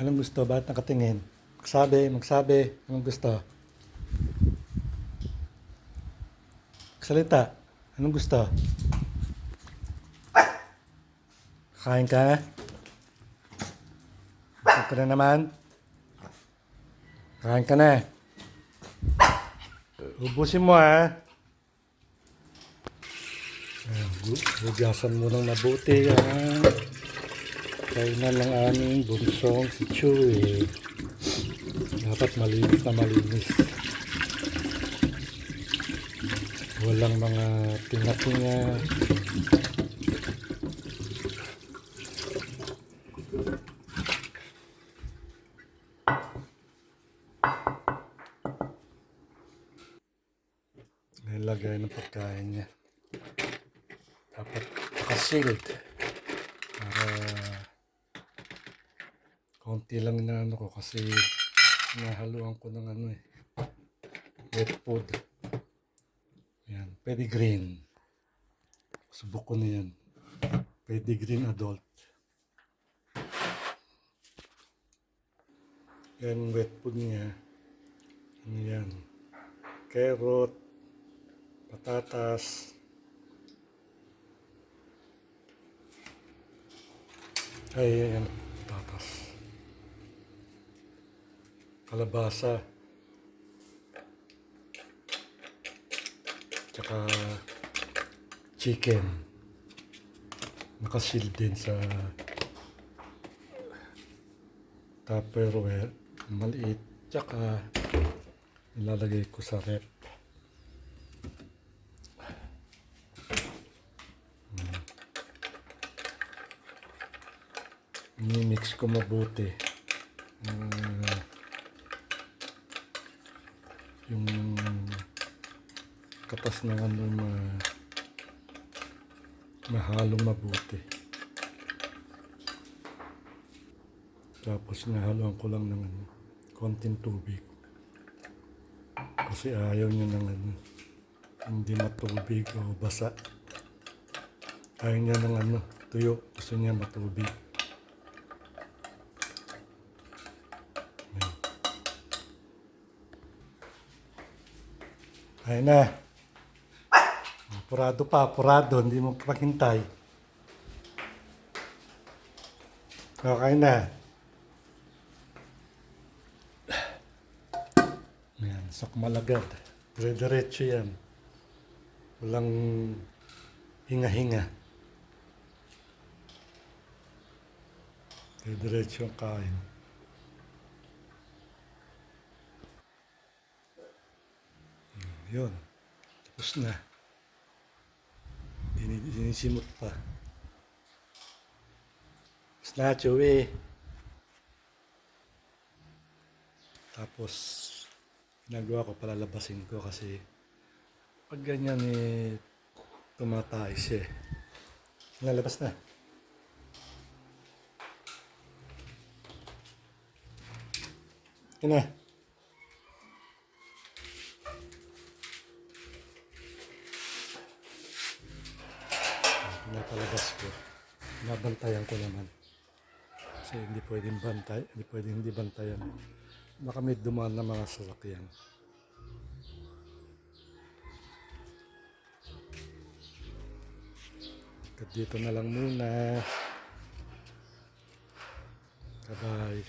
Anong gusto? Bakit nakatingin? Magsabi. Anong gusto? Salita. Anong gusto? Kain ka? Kain ka na naman? Kain ka na. Ubusin mo ha. Hugasan mo ng mabuti yan. Kainan ng aming bunsong si Chewy. Dapat malinis na malinis. Walang mga tinga-tinga. Nilagay ng pagkain niya. Dapat nakasealed. Para konti lang na ko kasi nahaluan ko ng wet food. Yan, pedigree. Subok ko na yan. Pedigree adult. Yan, wet food niya. Yan. Carrot, patatas, yan, patatas, kalabasa, tsaka chicken. Nakasil din sa Tupperware, maliit, tsaka ilalagay ko sa rep. Mimix ko mabuti yung katas ng mahalong mabuti. Tapos nahaluan ko lang ng konting tubig kasi ayaw niya ng hindi matubig o basa. Ayaw niya ng tuyo, gusto niya matubig. Ayun na. Purado, hindi mo paghintay. Okay na. Yan, sakmalagad. Dire-diretso yan. Walang hinga-hinga. Dire-diretso ang kain. Yun. Tapos na. Sinisimot pa. Tapos na, Chewy. Tapos, ginagawa ko, palalabasin ko kasi pag ganyan tumatay siya. Lalabas na. Yun na. Pinapalabas ko. Binabantayan ko naman. Kasi hindi pwedeng hindi bantayan. Baka may dumaan na mga sasakyan. Dito na lang muna. Bye-bye.